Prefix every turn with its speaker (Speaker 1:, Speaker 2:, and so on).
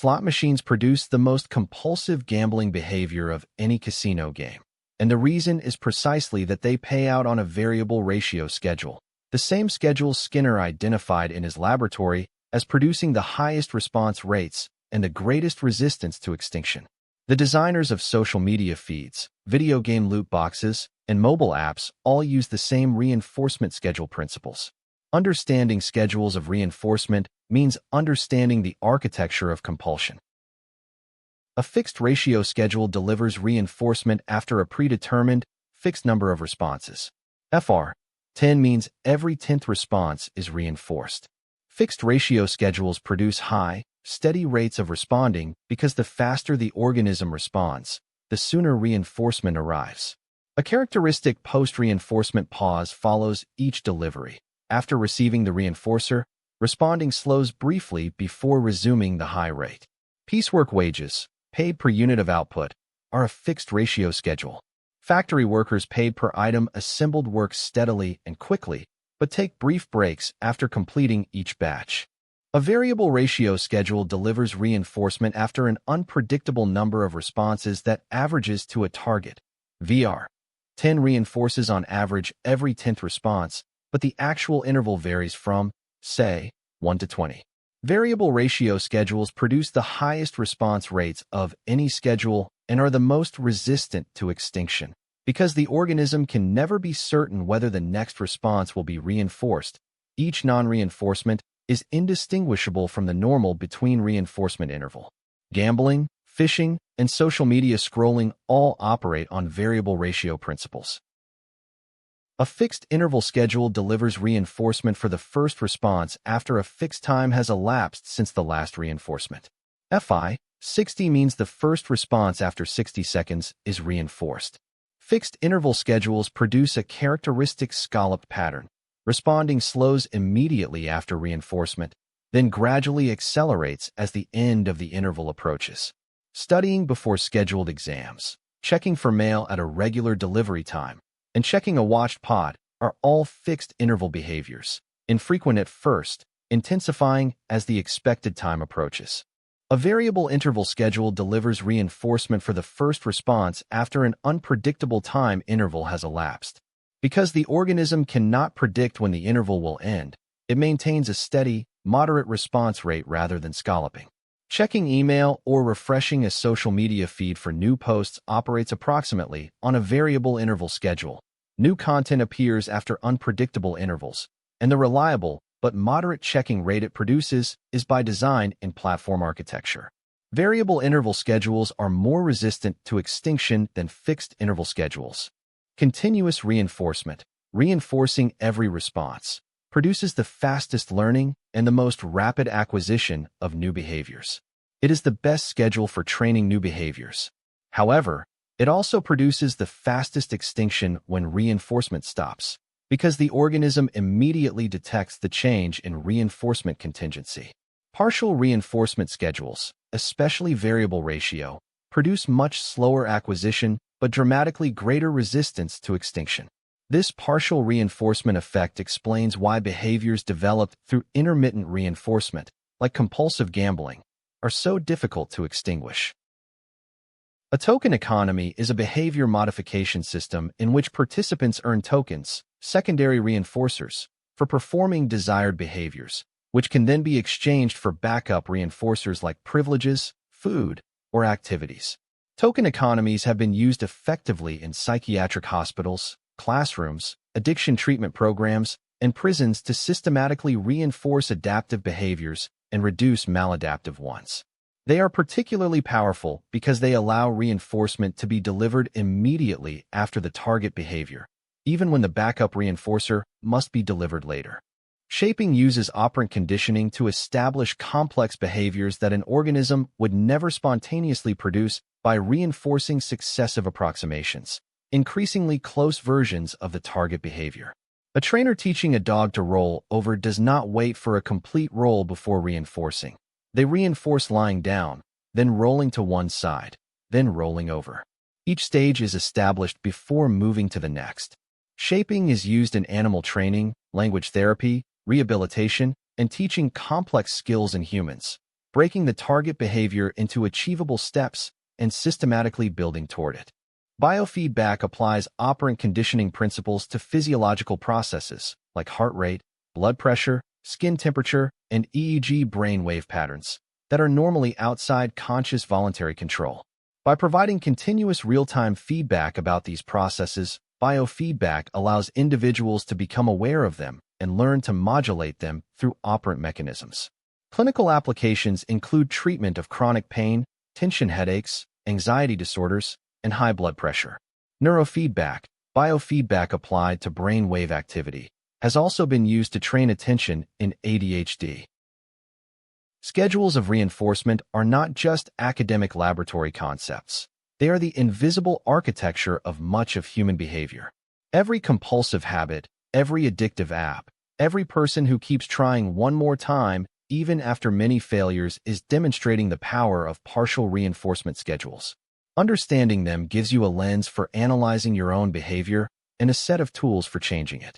Speaker 1: Slot machines produce the most compulsive gambling behavior of any casino game. And the reason is precisely that they pay out on a variable ratio schedule, the same schedule Skinner identified in his laboratory as producing the highest response rates and the greatest resistance to extinction. The designers of social media feeds, video game loot boxes, and mobile apps all use the same reinforcement schedule principles. Understanding schedules of reinforcement means understanding the architecture of compulsion. A fixed ratio schedule delivers reinforcement after a predetermined, fixed number of responses. FR 10 means every 10th response is reinforced. Fixed ratio schedules produce high, steady rates of responding because the faster the organism responds, the sooner reinforcement arrives. A characteristic post-reinforcement pause follows each delivery. After receiving the reinforcer, responding slows briefly before resuming the high rate. Piecework wages, paid per unit of output, are a fixed ratio schedule. Factory workers paid per item assembled work steadily and quickly, but take brief breaks after completing each batch. A variable ratio schedule delivers reinforcement after an unpredictable number of responses that averages to a target. VR 10 reinforces on average every 10th response, but the actual interval varies from, say, 1 to 20. Variable ratio schedules produce the highest response rates of any schedule and are the most resistant to extinction. Because the organism can never be certain whether the next response will be reinforced, each non-reinforcement is indistinguishable from the normal between reinforcement interval. Gambling, fishing, and social media scrolling all operate on variable ratio principles. A fixed interval schedule delivers reinforcement for the first response after a fixed time has elapsed since the last reinforcement. FI 60 means the first response after 60 seconds is reinforced. Fixed interval schedules produce a characteristic scalloped pattern. Responding slows immediately after reinforcement, then gradually accelerates as the end of the interval approaches. Studying before scheduled exams, checking for mail at a regular delivery time, and checking a watched pod are all fixed interval behaviors, infrequent at first, intensifying as the expected time approaches. A variable interval schedule delivers reinforcement for the first response after an unpredictable time interval has elapsed. Because the organism cannot predict when the interval will end, it maintains a steady, moderate response rate rather than scalloping. Checking email or refreshing a social media feed for new posts operates approximately on a variable interval schedule. New content appears after unpredictable intervals, and the reliable but moderate checking rate it produces is by design in platform architecture. Variable interval schedules are more resistant to extinction than fixed interval schedules. Continuous reinforcement, reinforcing every response, produces the fastest learning and the most rapid acquisition of new behaviors. It is the best schedule for training new behaviors. However, it also produces the fastest extinction when reinforcement stops, because the organism immediately detects the change in reinforcement contingency. Partial reinforcement schedules, especially variable ratio, produce much slower acquisition but dramatically greater resistance to extinction. This partial reinforcement effect explains why behaviors developed through intermittent reinforcement, like compulsive gambling, are so difficult to extinguish. A token economy is a behavior modification system in which participants earn tokens, secondary reinforcers, for performing desired behaviors, which can then be exchanged for backup reinforcers like privileges, food, or activities. Token economies have been used effectively in psychiatric hospitals, classrooms, addiction treatment programs, and prisons to systematically reinforce adaptive behaviors and reduce maladaptive ones. They are particularly powerful because they allow reinforcement to be delivered immediately after the target behavior, even when the backup reinforcer must be delivered later. Shaping uses operant conditioning to establish complex behaviors that an organism would never spontaneously produce by reinforcing successive approximations, increasingly close versions of the target behavior. A trainer teaching a dog to roll over does not wait for a complete roll before reinforcing. They reinforce lying down, then rolling to one side, then rolling over. Each stage is established before moving to the next. Shaping is used in animal training, language therapy, rehabilitation, and teaching complex skills in humans. breaking the target behavior into achievable steps and systematically building toward it. Biofeedback applies operant conditioning principles to physiological processes like heart rate, blood pressure, skin temperature, and EEG brainwave patterns that are normally outside conscious voluntary control. By providing continuous real-time feedback about these processes, biofeedback allows individuals to become aware of them and learn to modulate them through operant mechanisms. Clinical applications include treatment of chronic pain, tension headaches, anxiety disorders, and high blood pressure. Neurofeedback, biofeedback applied to brain wave activity, has also been used to train attention in ADHD. Schedules of reinforcement are not just academic laboratory concepts. They are the invisible architecture of much of human behavior. Every compulsive habit, every addictive app, every person who keeps trying one more time, even after many failures, is demonstrating the power of partial reinforcement schedules. Understanding them gives you a lens for analyzing your own behavior and a set of tools for changing it.